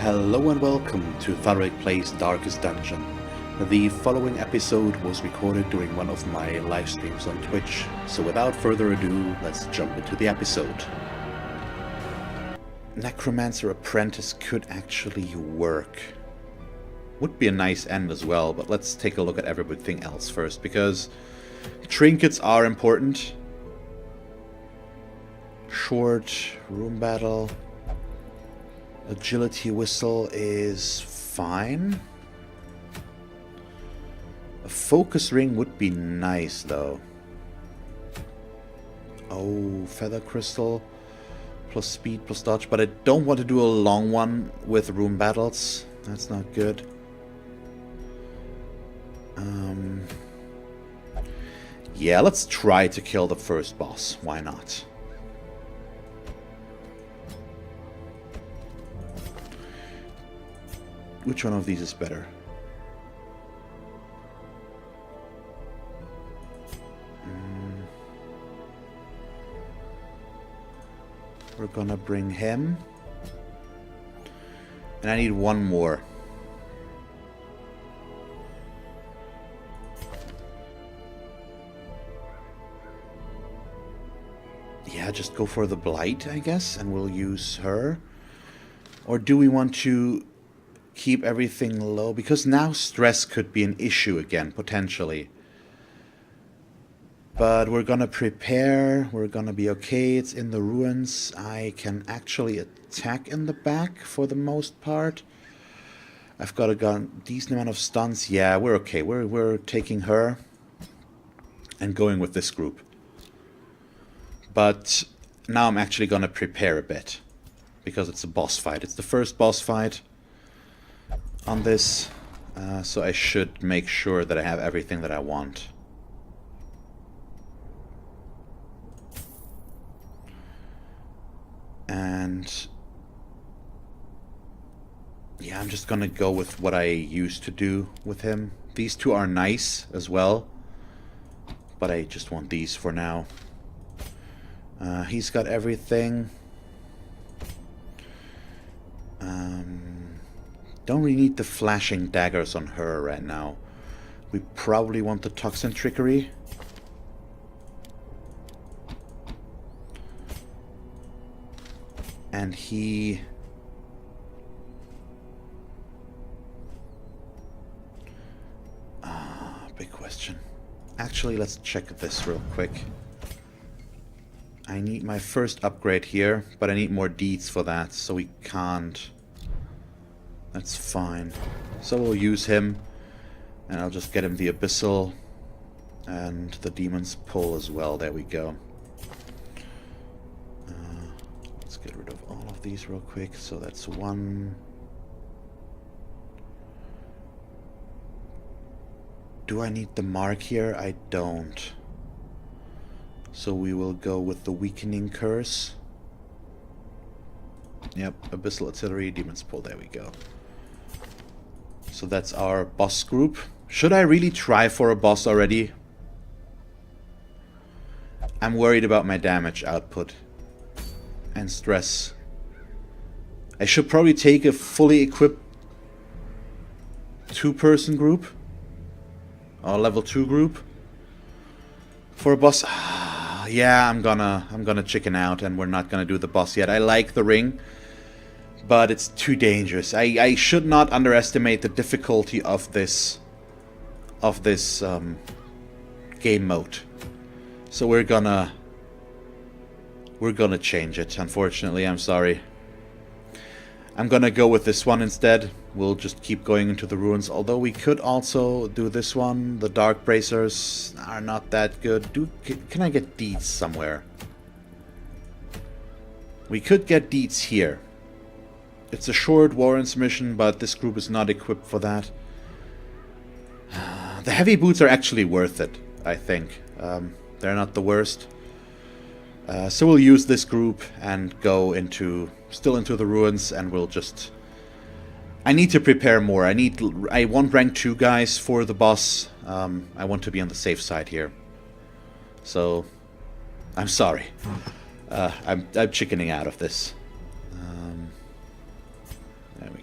Hello and welcome to Thalric Plays Darkest Dungeon. The following episode was recorded during one of my live streams on Twitch, so without further ado, let's jump into the episode. Necromancer Apprentice could actually work. Would be a nice end as well, but let's take a look at everything else first, because trinkets are important. Short, room battle. Agility whistle is fine. A focus ring would be nice though. Oh, feather crystal plus speed plus dodge, but I don't want to do a long one with room battles. That's not good. Yeah, let's try to kill the first boss. Why not? Which one of these is better? We're gonna bring him. And I need one more. Yeah, just go for the blight, I guess, and we'll use her. Or do we want to keep everything low? Because now stress could be an issue again, potentially. But we're gonna prepare. We're gonna be okay. It's in the ruins. I can actually attack in the back for the most part. I've got a decent amount of stuns. Yeah, we're okay. We're taking her and going with this group. But now I'm actually gonna prepare a bit because it's a boss fight. It's the first boss fight on this, so I should make sure that I have everything that I want. And yeah, I'm just gonna go with what I used to do with him. These two are nice as well, but I just want these for now. He's got everything. Don't really need the flashing daggers on her right now. We probably want the toxin trickery. And he... big question. Actually, let's check this real quick. I need my first upgrade here, but I need more deeds for that, so we can't. That's fine. So we'll use him, and I'll just get him the Abyssal and the Demon's Pull as well. There we go. Let's get rid of all of these real quick. So that's one. Do I need the mark here? I don't. So we will go with the Weakening Curse. Yep, Abyssal Artillery, Demon's Pull, there we go. So that's our boss group. Should I really try for a boss already? I'm worried about my damage output and stress. I should probably take a fully equipped two-person group. Or level 2 group. For a boss. Yeah, I'm gonna chicken out and we're not gonna do the boss yet. I like the ring, but it's too dangerous. I should not underestimate the difficulty of this game mode. So we're gonna change it. Unfortunately, I'm sorry. I'm gonna go with this one instead. We'll just keep going into the ruins. Although we could also do this one. The Dark Bracers are not that good. Can I get deeds somewhere? We could get deeds here. It's a short Warren's mission, but this group is not equipped for that. The heavy boots are actually worth it, I think. They're not the worst. So we'll use this group and go still into the ruins, and we'll just... I need to prepare more. I want rank 2 guys for the boss. I want to be on the safe side here. So, I'm sorry. I'm chickening out of this. There we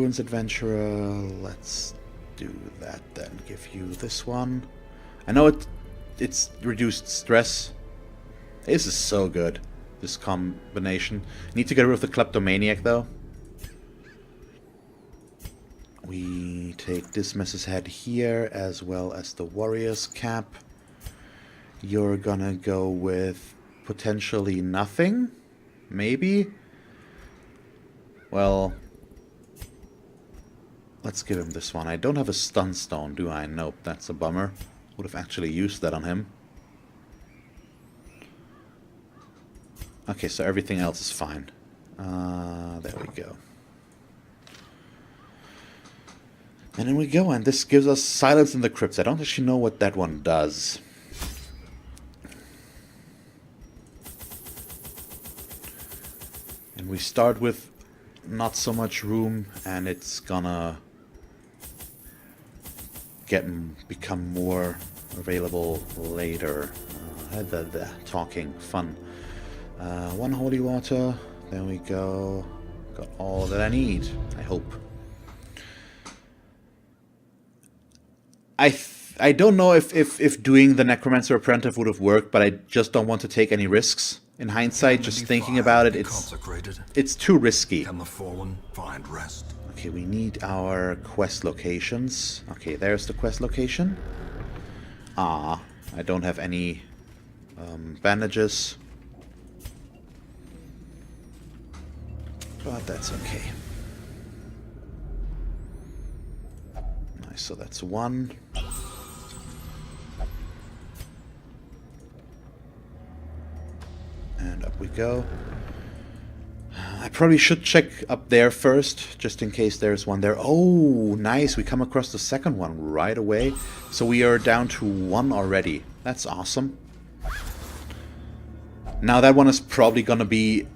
Ruins Adventurer. Let's do that then. Give you this one. I know it's reduced stress. This is so good, this combination. Need to get rid of the Kleptomaniac though. We take Dismiss's head here as well as the Warrior's cap. You're gonna go with potentially nothing? Maybe? Well, let's give him this one. I don't have a stun stone, do I? Nope, that's a bummer. Would have actually used that on him. Okay, so everything else is fine. There we go. And then we go, and this gives us Silence in the Crypts. I don't actually know what that one does. And we start with not so much room, and it's gonna become more available later. Talking, fun. One holy water, there we go. Got all that I need, I hope. I don't know if doing the Necromancer Apprentice would have worked, but I just don't want to take any risks. In hindsight, just thinking about it, it's too risky. Can the fallen find rest? Okay, we need our quest locations. Okay, there's the quest location. Ah, I don't have any bandages. But that's okay. Nice, so that's one. And up we go. I probably should check up there first, just in case there's one there. Oh, nice. We come across the second one right away. So we are down to one already. That's awesome. Now that one is probably going to be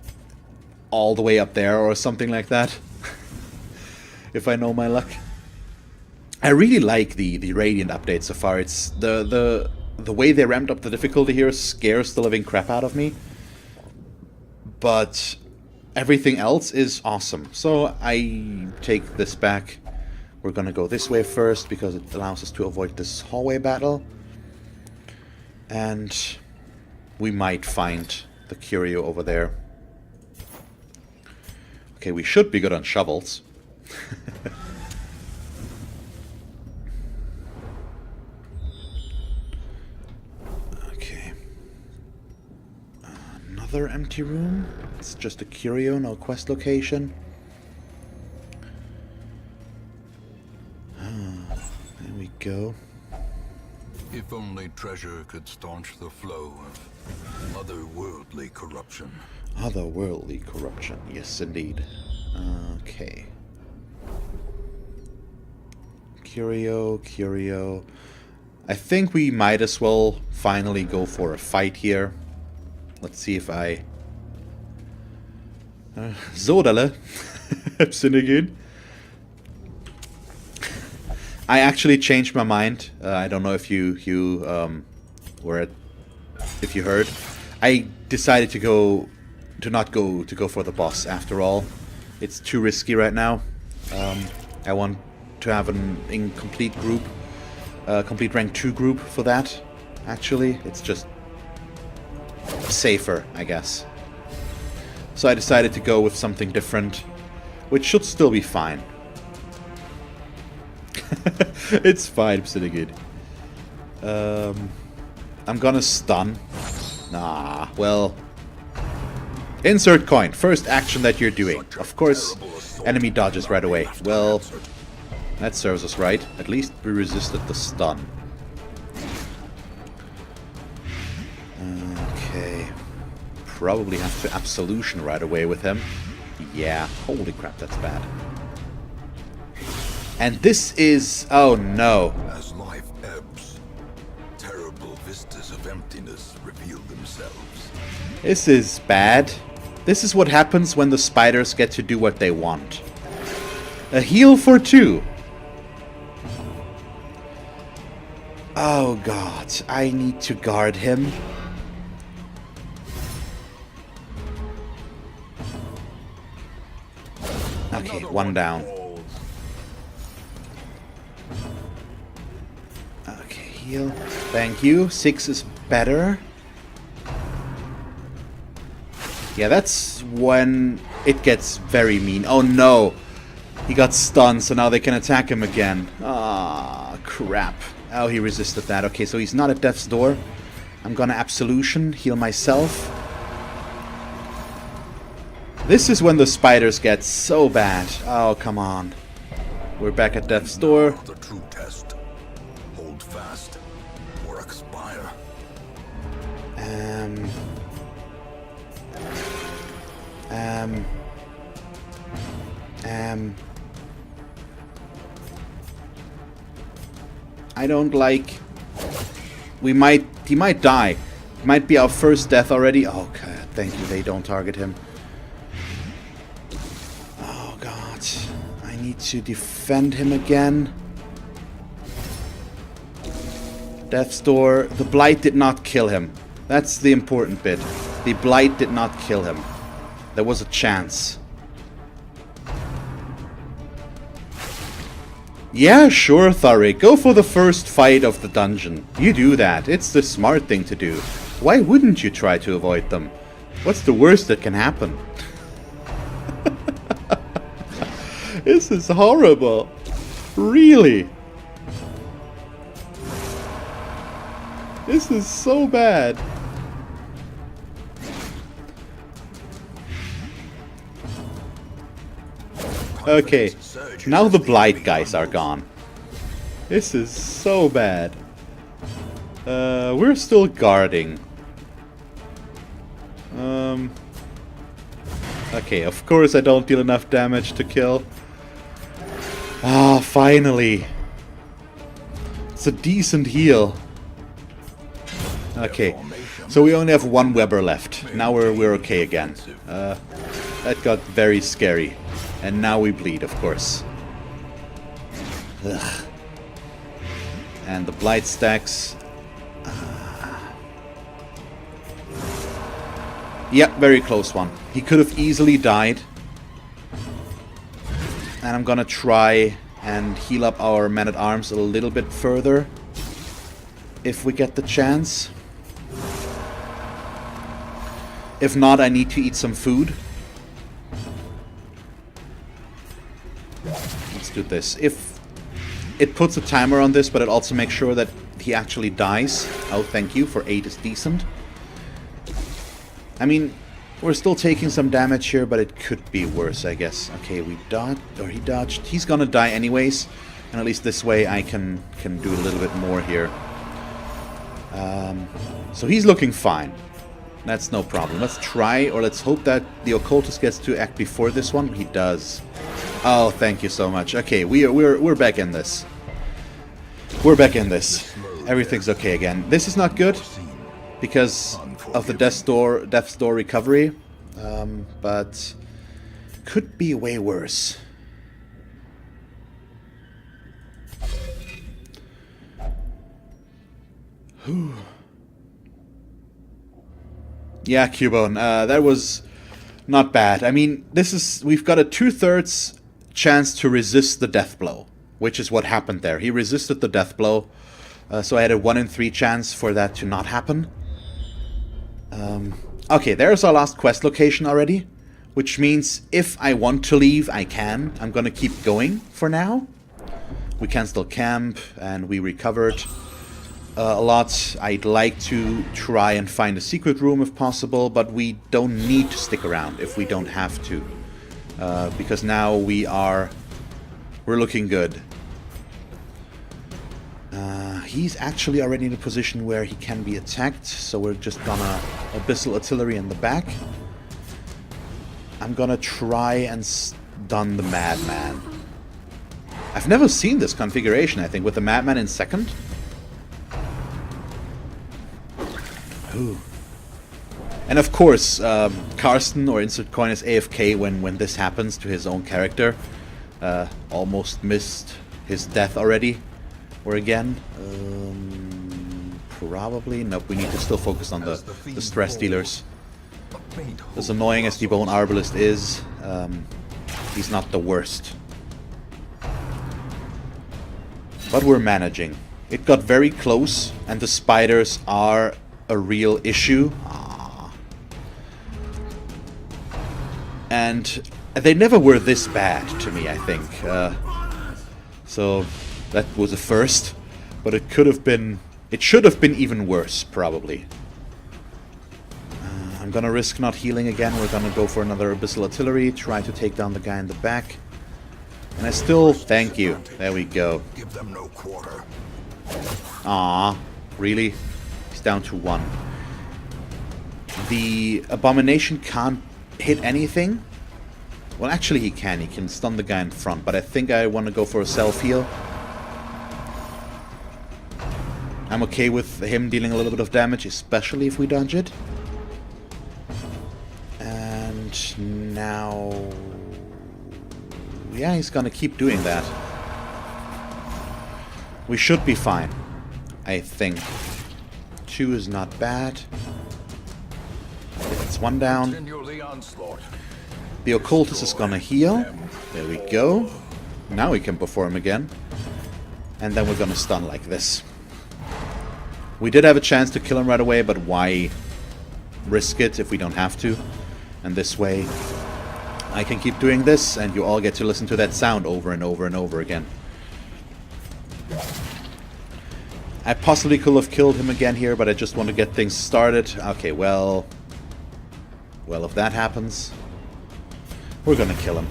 all the way up there or something like that. If I know my luck. I really like the Radiant update so far. It's the way they ramped up the difficulty here scares the living crap out of me. But everything else is awesome. So I take this back. We're gonna go this way first because it allows us to avoid this hallway battle. And we might find the curio over there. Okay, we should be good on shovels. Okay. Another empty room. It's just a curio, no quest location. There we go. If only treasure could staunch the flow of otherworldly corruption. Otherworldly corruption, yes indeed. Okay. Curio. I think we might as well finally go for a fight here. Let's see if I... Zodale. Stygian. I actually changed my mind. I don't know if you heard. I decided to not go for the boss after all. It's too risky right now. I want to have an incomplete group, complete rank 2 group for that. Actually, it's just safer, I guess. So I decided to go with something different, which should still be fine. It's fine, Stygian. I'm gonna stun. Nah, well... Insert coin. First action that you're doing. Of course, enemy dodges right away. Well, that serves us right. At least we resisted the stun. Okay. Probably have to absolution right away with him. Yeah, holy crap, that's bad. And this is... oh no. As life ebbs, terrible vistas of emptiness reveal themselves. This is bad. This is what happens when the spiders get to do what they want. A heal for 2. Oh god, I need to guard him. Okay, one down. Heal. Thank you. 6 is better. Yeah, that's when it gets very mean. Oh no! He got stunned, so now they can attack him again. Ah, crap. Oh, he resisted that. Okay, so he's not at death's door. I'm gonna absolution, heal myself. This is when the spiders get so bad. Oh, come on. We're back at death's door. The true test. Hold fast or expire. I don't like... He might die. Might be our first death already. Oh god, thank you, they don't target him. Oh god. I need to defend him again. Death's door. The blight did not kill him. That's the important bit. The blight did not kill him. There was a chance. Yeah, sure, Thalric. Go for the first fight of the dungeon. You do that. It's the smart thing to do. Why wouldn't you try to avoid them? What's the worst that can happen? This is horrible. Really? This is so bad. Okay, now the blight guys are gone. This is so bad. We're still guarding. Okay, of course I don't deal enough damage to kill. Ah, finally. It's a decent heal. Okay, so we only have one Weber left. Now we're okay again. That got very scary. And now we bleed, of course. Ugh. And the blight stacks. Yep, very close one. He could have easily died. And I'm gonna try and heal up our men-at-arms a little bit further. If we get the chance. If not, I need to eat some food. Let's do this. If it puts a timer on this, but it also makes sure that he actually dies. Oh, thank you. For 8 is decent. I mean, we're still taking some damage here, but it could be worse, I guess. Okay, we dodged, or he dodged. He's gonna die anyways, and at least this way I can do a little bit more here. So he's looking fine. That's no problem. Let's try, or let's hope that the occultist gets to act before this one. He does. Oh, thank you so much. Okay, we're back in this. We're back in this. Everything's okay again. This is not good because of the death's door recovery, but could be way worse. Whew. Yeah, Cubone, that was not bad. I mean, we've got a 2/3 chance to resist the death blow, which is what happened there. He resisted the death blow, so I had a 1 in 3 chance for that to not happen. Okay, there's our last quest location already, which means if I want to leave, I can. I'm gonna keep going for now. We can still camp, and we recovered a lot. I'd like to try and find a secret room if possible, but we don't need to stick around if we don't have to. Because now we're looking good. He's actually already in a position where he can be attacked, so we're just gonna Abyssal Artillery in the back. I'm gonna try and stun the Madman. I've never seen this configuration, I think, with the Madman in second. Ooh. And of course, Karsten, or Insert Coin, is AFK when this happens to his own character. Almost missed his death already. Or again. Probably. Nope, we need to still focus on the stress dealers. As annoying as the Bone Arbalist is, he's not the worst. But we're managing. It got very close, and the spiders are a real issue. And they never were this bad to me, I think. So that was a first. But it could have been... It should have been even worse, probably. I'm gonna risk not healing again. We're gonna go for another Abyssal Artillery. Try to take down the guy in the back. And I still... Thank you. There we go. Give them no quarter. Ah, really? He's down to 1. The Abomination can't hit anything. Well, actually he can. He can stun the guy in front. But I think I want to go for a self-heal. I'm okay with him dealing a little bit of damage, especially if we dodge it. And now... Yeah, he's gonna keep doing that. We should be fine, I think. 2 is not bad. It's 1 down. The Occultist is gonna heal. There we go. Now we can perform again. And then we're gonna stun like this. We did have a chance to kill him right away, but why risk it if we don't have to? And this way, I can keep doing this, and you all get to listen to that sound over and over and over again. I possibly could have killed him again here, but I just want to get things started. Okay, well... Well, if that happens, we're gonna kill him.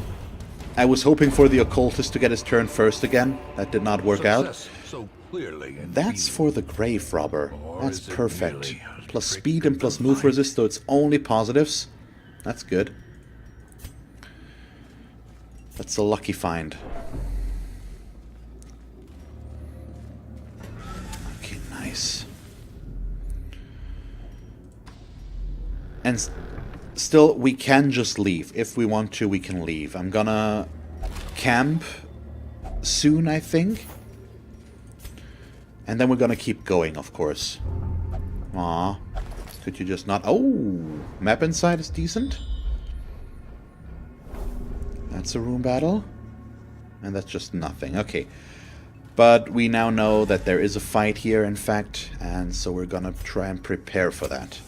I was hoping for the Occultist to get his turn first again. That did not work out. So clearly That's for the Grave Robber. That's perfect. Plus speed and plus move resist, so it's only positives. That's good. That's a lucky find. Okay, nice. And still, we can just leave. If we want to, we can leave. I'm gonna camp soon, I think. And then we're gonna keep going, of course. Aw. Could you just not... Oh! Map inside is decent. That's a room battle. And that's just nothing. Okay. But we now know that there is a fight here, in fact. And so we're gonna try and prepare for that.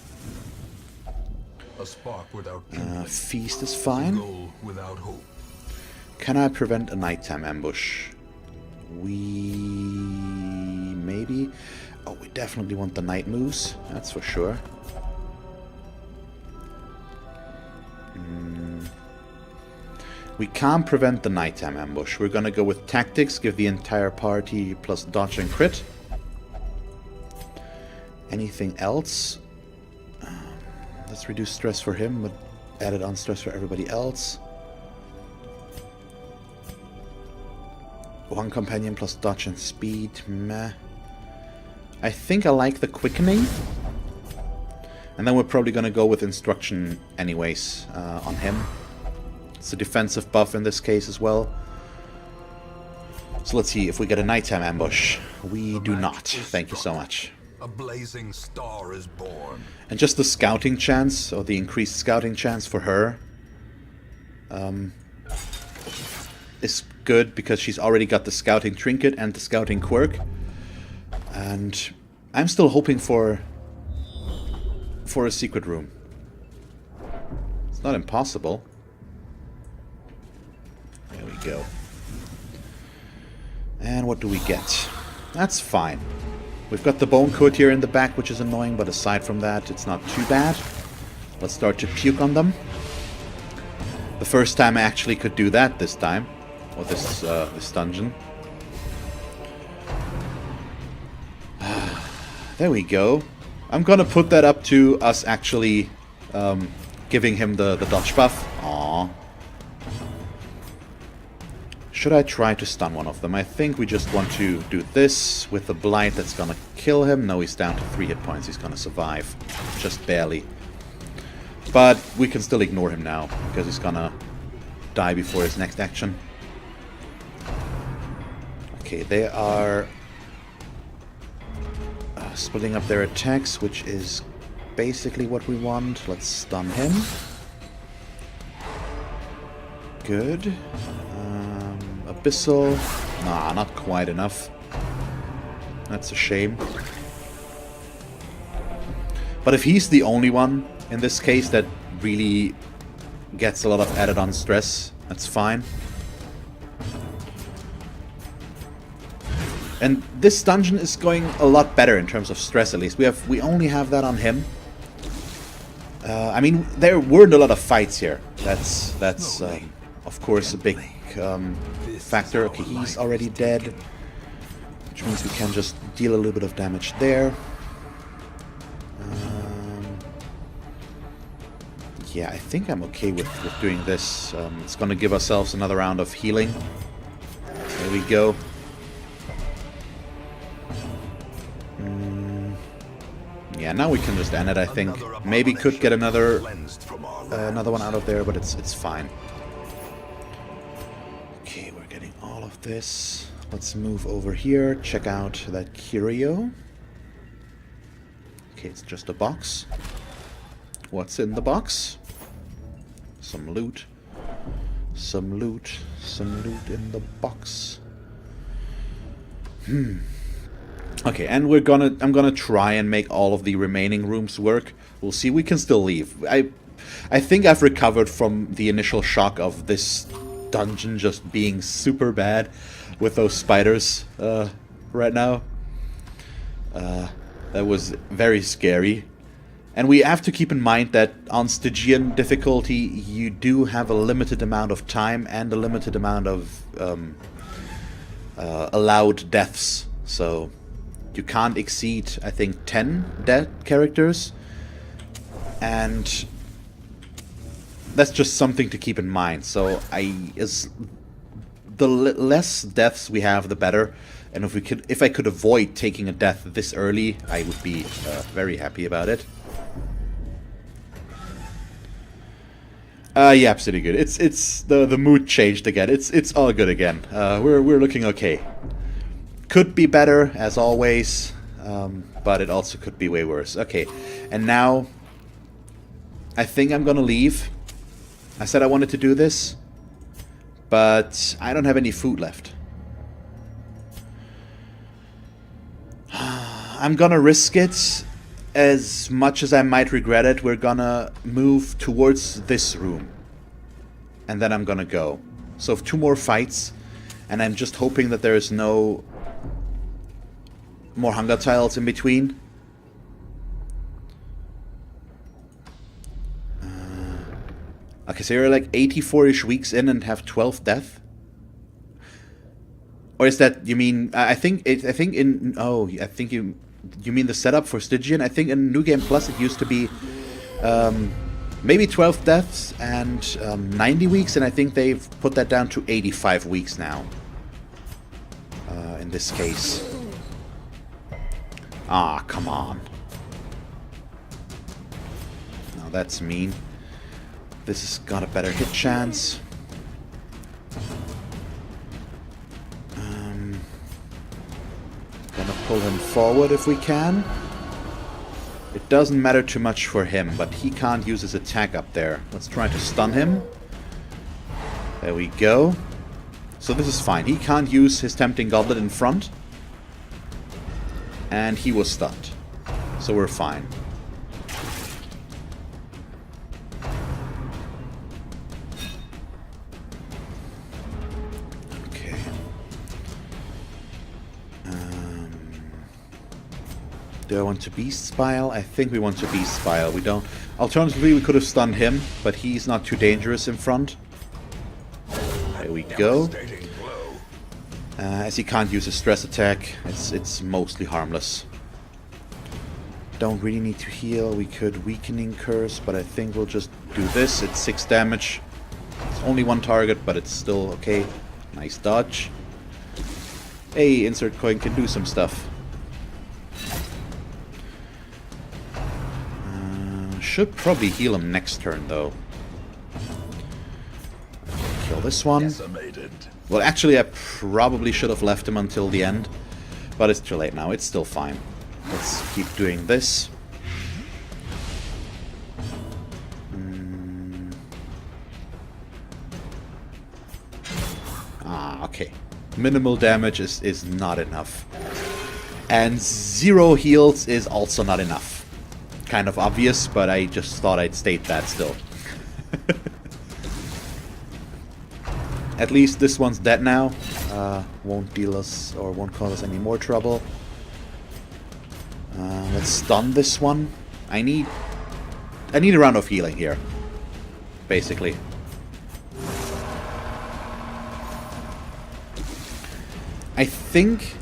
A spark without feast is fine. goal without hope. Can I prevent a nighttime ambush? Maybe. Oh, we definitely want the night moves. That's for sure. We can't prevent the nighttime ambush. We're gonna go with tactics. Give the entire party plus dodge and crit. Anything else? Let's reduce stress for him, but added on stress for everybody else. 1 companion plus dodge and speed. Meh. I think I like the quickening. And then we're probably going to go with instruction anyways on him. It's a defensive buff in this case as well. So let's see if we get a nighttime ambush. We do not. Thank you so much. A blazing star is born. And just the scouting chance, or the increased scouting chance for her, is good because she's already got the scouting trinket and the scouting quirk. And I'm still hoping for a secret room. It's not impossible. There we go. And what do we get? That's fine. We've got the bone coat here in the back, which is annoying, but aside from that, it's not too bad. Let's start to puke on them. The first time I actually could do that this time. Or this dungeon. There we go. I'm gonna put that up to us actually giving him the dodge buff. Aww. Should I try to stun one of them? I think we just want to do this with the blight that's gonna kill him. No, he's down to 3 hit points. He's gonna survive. Just barely. But we can still ignore him now, because he's gonna die before his next action. Okay, they are splitting up their attacks, which is basically what we want. Let's stun him. Good. Abyssal. Nah, not quite enough. That's a shame. But if he's the only one, in this case, that really gets a lot of added on stress, that's fine. And this dungeon is going a lot better in terms of stress, at least. We only have that on him. I mean, there weren't a lot of fights here. That's of course a big factor. Okay, he's already dead, which means we can just deal a little bit of damage there. Yeah, I think I'm okay with doing this. It's gonna give ourselves another round of healing. There we go. Yeah, now we can just end it, I think. Maybe could get another one out of there, but it's fine. Okay, we're getting all of this. Let's move over here, check out that curio. Okay, it's just a box. What's in the box? Some loot. Some loot. Some loot in the box. Okay, and I'm gonna try and make all of the remaining rooms work. We'll see. We can still leave. I think I've recovered from the initial shock of this dungeon just being super bad with those spiders right now. That was very scary. And we have to keep in mind that on Stygian difficulty, you do have a limited amount of time and a limited amount of allowed deaths. So you can't exceed, I think, 10 dead characters. And that's just something to keep in mind. So the less deaths we have, the better. And if I could avoid taking a death this early, I would be very happy about it. Yeah, absolutely good. It's the mood changed again. It's all good again. We're looking okay. Could be better, as always, but it also could be way worse. Okay, and now I think I'm gonna leave. I said I wanted to do this, but I don't have any food left. I'm gonna risk it. As much as I might regret it, we're gonna move towards this room. And then I'm gonna go. So 2 more fights, and I'm just hoping that there is no more hunger tiles in between. Okay, so you're like 84-ish weeks in and have 12 death? Or is that, you mean, I think you mean the setup for Stygian? I think in New Game Plus it used to be maybe 12 deaths and 90 weeks, and I think they've put that down to 85 weeks now. In this case. Ah, come on. Now that's mean. This has got a better hit chance. Gonna pull him forward if we can. It doesn't matter too much for him, but he can't use his attack up there. Let's try to stun him. There we go. So this is fine. He can't use his Tempting Goblet in front. And he was stunned. So we're fine. Okay. Do I want to Beast Spile? I think we want to Beast Spile. We don't. Alternatively, we could have stunned him, but he's not too dangerous in front. There we go. As he can't use a stress attack, it's mostly harmless. Don't really need to heal. We could Weakening Curse, but I think we'll just do this. It's 6 damage. It's only 1 target, but it's still okay. Nice dodge. Hey, Insert Coin can do some stuff. Should probably heal him next turn, though. Kill this one. Well, actually, I probably should have left him until the end. But it's too late now. It's still fine. Let's keep doing this. Ah, okay. Minimal damage is not enough. And 0 heals is also not enough. Kind of obvious, but I just thought I'd state that still. At least this one's dead now. Won't deal us, or won't cause us any more trouble. Let's stun this one. I need a round of healing here, basically. I think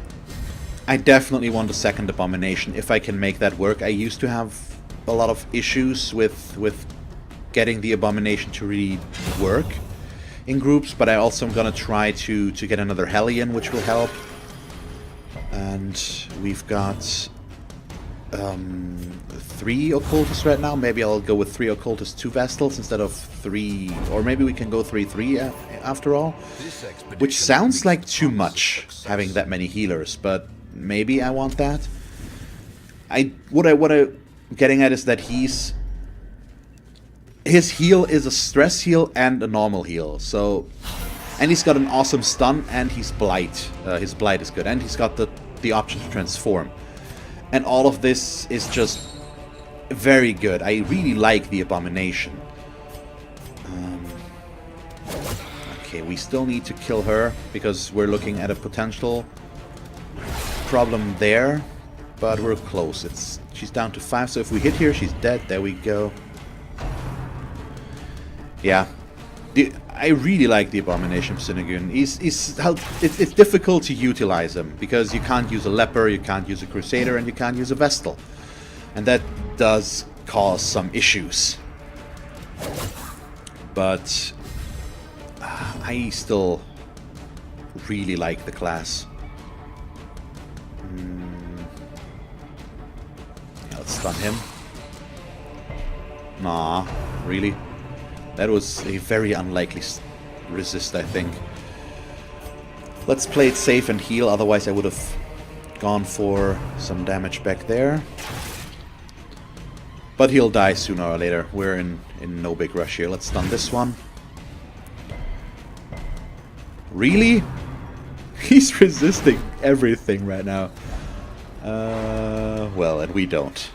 I definitely want a second abomination if I can make that work. I used to have a lot of issues with getting the abomination to really work in groups, but I also am gonna try to get another Hellion, which will help. And we've got 3 occultists right now. Maybe I'll go with 3 occultists, 2 Vestals instead of 3, or maybe we can go 3-3 after all. Which sounds like too much, having that many healers, but maybe I want that. What I'm getting at is that his heal is a stress heal and a normal heal. So, and he's got an awesome stun, and he's blight. His blight is good, and he's got the option to transform. And all of this is just very good. I really like the abomination. Okay, we still need to kill her because we're looking at a potential problem there, but we're close. She's down to 5, so if we hit here, she's dead. There we go. Yeah, I really like the abomination of Stygian. It's difficult to utilize him because you can't use a leper, you can't use a crusader, and you can't use a vestal, and that does cause some issues. But I still really like the class. Let's stun him. Nah, really? That was a very unlikely resist, I think. Let's play it safe and heal, otherwise I would have gone for some damage back there. But he'll die sooner or later. We're in no big rush here. Let's stun this one. Really? He's resisting everything right now. Well, and we don't.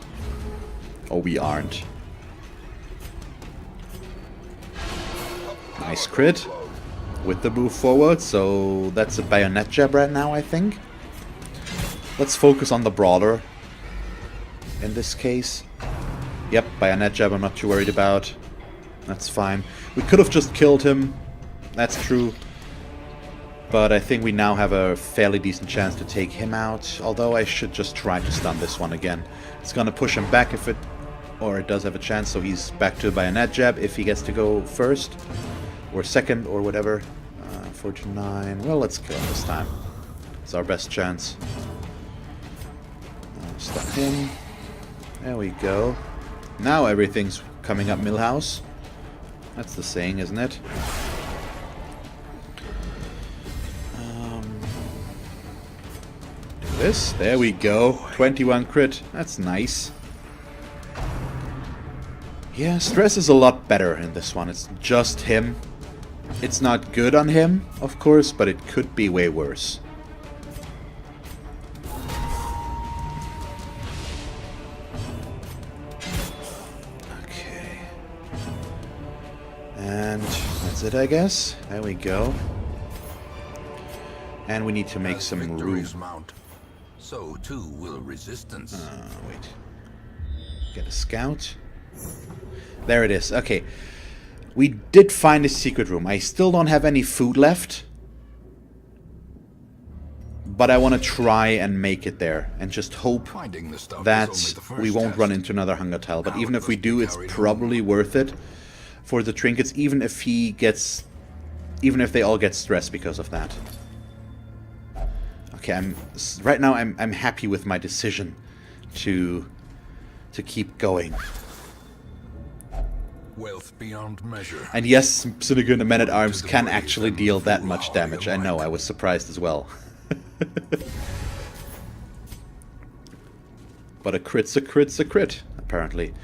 Or we aren't. Nice crit with the move forward, so that's a bayonet jab right now, I think. Let's focus on the brawler in this case. Yep, bayonet jab I'm not too worried about. That's fine. We could have just killed him, that's true. But I think we now have a fairly decent chance to take him out, although I should just try to stun this one again. It's gonna push him back if it... or it does have a chance, so he's back to a bayonet jab if he gets to go first. Or second, or whatever. 49. Well, let's kill him this time. It's our best chance. Stun him. There we go. Now everything's coming up Millhouse. That's the saying, isn't it? Do this. There we go. 21 crit. That's nice. Yeah, stress is a lot better in this one. It's just him. It's not good on him, of course, but it could be way worse. Okay. And that's it, I guess. There we go. And we need to make some room. Mount, so too will resistance. Wait. Get a scout. There it is. Okay. We did find a secret room. I still don't have any food left. But I want to try and make it there. And just hope that we won't run into another hunger tile. But even if we do, it's probably worth it for the trinkets. Even if he gets... even if they all get stressed because of that. Okay, right now I'm happy with my decision to keep going. Wealth beyond measure. And yes, Stygian and Men-at-Arms can actually deal that much damage. I know, I was surprised as well. But a crit's a crit's a crit, apparently.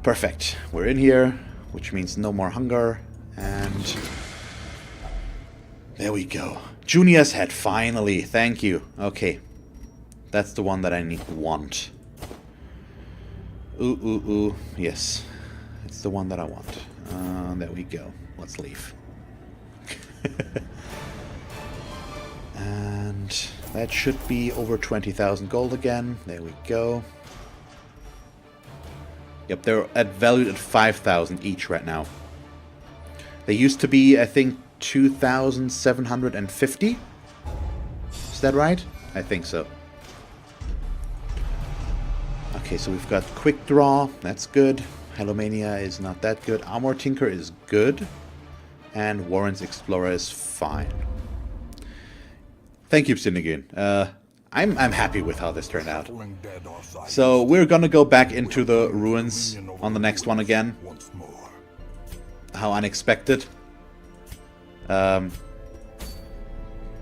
Perfect. We're in here, which means no more hunger. And there we go. Junior's head, finally. Thank you. Okay. That's the one that I want. Ooh, ooh, ooh. Yes. It's the one that I want. There we go. Let's leave. And that should be over 20,000 gold again. There we go. Yep, they're valued at 5,000 each right now. They used to be, I think, 2,750. Is that right? I think so. Okay, so we've got Quick Draw. That's good. Hellomania is not that good. Armor Tinker is good. And Warren's Explorer is fine. Thank you, Stygian. I'm happy with how this turned out. So we're gonna go back into the ruins on the next one again. How unexpected. But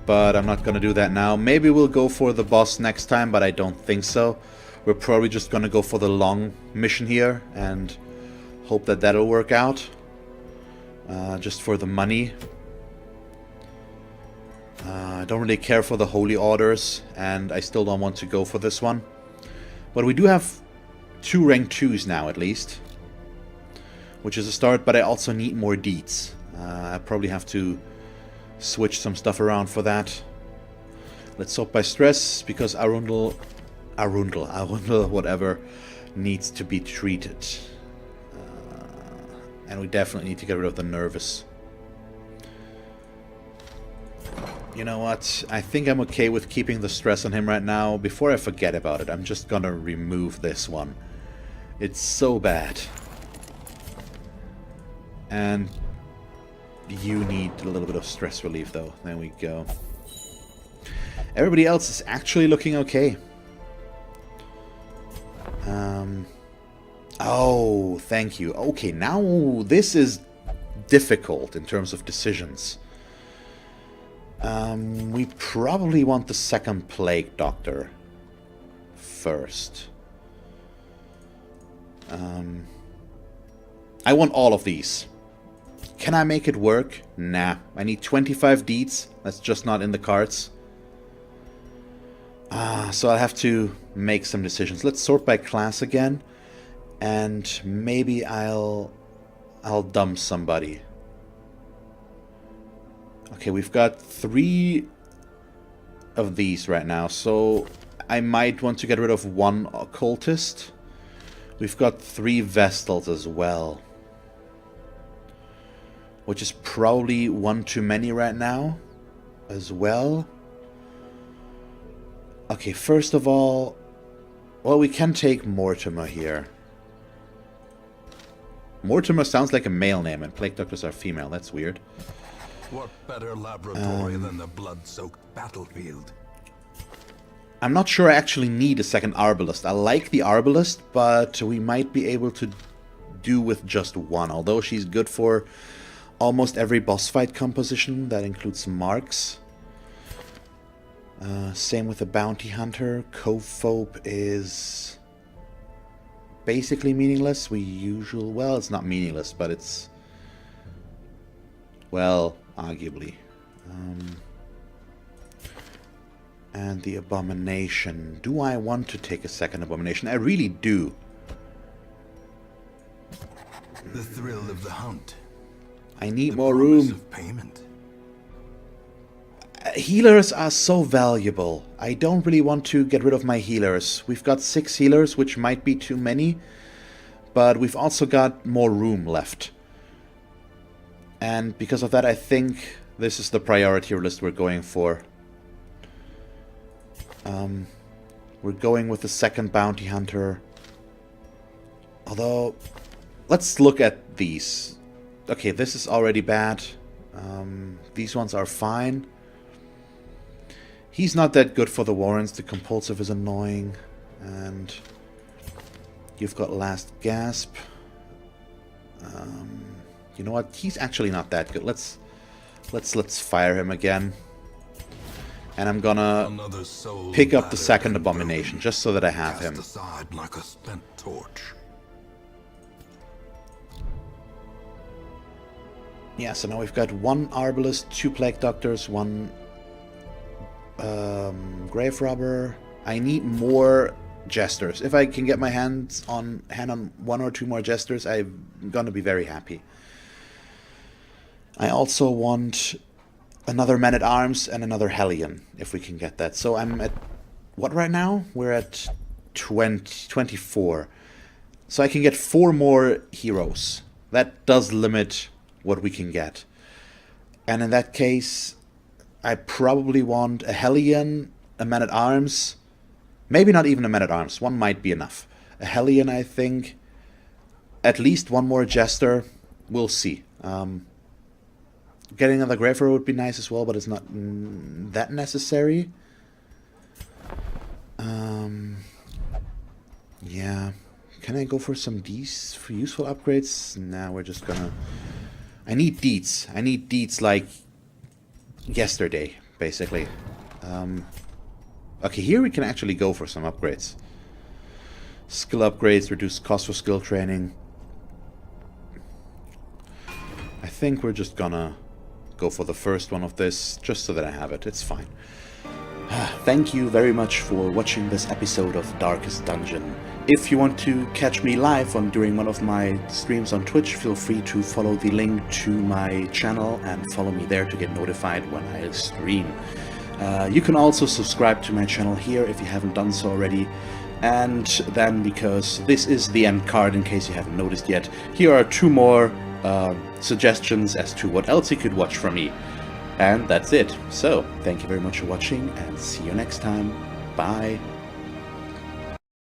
I'm not gonna do that now. Maybe we'll go for the boss next time, but I don't think so. We're probably just gonna go for the long mission here and hope that that'll work out. Just for the money. I don't really care for the Holy Orders, and I still don't want to go for this one. But we do have 2 rank 2s now, at least. Which is a start, but I also need more deeds. I probably have to switch some stuff around for that. Let's sort by stress, because Arundel, whatever, needs to be treated. And we definitely need to get rid of the nervous. You know what? I think I'm okay with keeping the stress on him right now. Before I forget about it, I'm just gonna remove this one. It's so bad. And you need a little bit of stress relief, though. There we go. Everybody else is actually looking okay. Oh, thank you. Okay, now this is difficult in terms of decisions. We probably want the second Plague Doctor first. I want all of these. Can I make it work? Nah. I need 25 deeds. That's just not in the cards. So I'll have to make some decisions. Let's sort by class again. And maybe I'll dump somebody. Okay, we've got 3 of these right now, so I might want to get rid of 1 occultist. We've got 3 Vestals as well. Which is probably 1 too many right now as well. Okay, first of all, well, we can take Mortimer here. Mortimer sounds like a male name, and Plague Doctors are female. That's weird. What better laboratory than the blood-soaked battlefield? I'm not sure I actually need a second Arbalist. I like the Arbalist, but we might be able to do with just 1. Although she's good for almost every boss fight composition. That includes Marks. Same with the Bounty Hunter. Cophobe is basically meaningless. Well, it's not meaningless, but it's, well, arguably. And the Abomination. Do I want to take a second Abomination? I really do. The thrill of the hunt. I need more room. Of payment. Healers are so valuable. I don't really want to get rid of my healers. We've got 6 healers, which might be too many. But we've also got more room left. And because of that, I think this is the priority list we're going for. We're going with the second Bounty Hunter. Although, let's look at these. Okay, this is already bad. These ones are fine. He's not that good for the Warrens. The Compulsive is annoying. And you've got Last Gasp. You know what? He's actually not that good. Let's fire him again. And I'm gonna pick up the second Abomination just so that I have him. Aside like a spent torch. Yeah, so now we've got 1 Arbalist, 2 Plague Doctors, 1 Grave Robber, I need more jesters. If I can get my hand on 1 or 2 more jesters, I'm gonna be very happy. I also want another man-at-arms and another Hellion, if we can get that. So I'm at, what right now? We're at 24. So I can get 4 more heroes. That does limit what we can get. And in that case, I probably want a Hellion, a man-at-arms, maybe not even a man-at-arms, 1 might be enough. A Hellion, I think, at least 1 more Jester, we'll see. Getting another Graver would be nice as well, but it's not that necessary. Yeah. Can I go for some Ds for useful upgrades? Nah, we're just gonna... I need deeds. I need deeds like yesterday, basically. Okay, here we can actually go for some upgrades. Skill upgrades, reduce cost for skill training. I think we're just gonna go for the first one of this, just so that I have it. It's fine. Thank you very much for watching this episode of Darkest Dungeon. If you want to catch me live during one of my streams on Twitch, feel free to follow the link to my channel and follow me there to get notified when I stream. You can also subscribe to my channel here if you haven't done so already. And then, because this is the end card in case you haven't noticed yet, here are 2 more suggestions as to what else you could watch from me. And that's it. So, thank you very much for watching, and see you next time. Bye.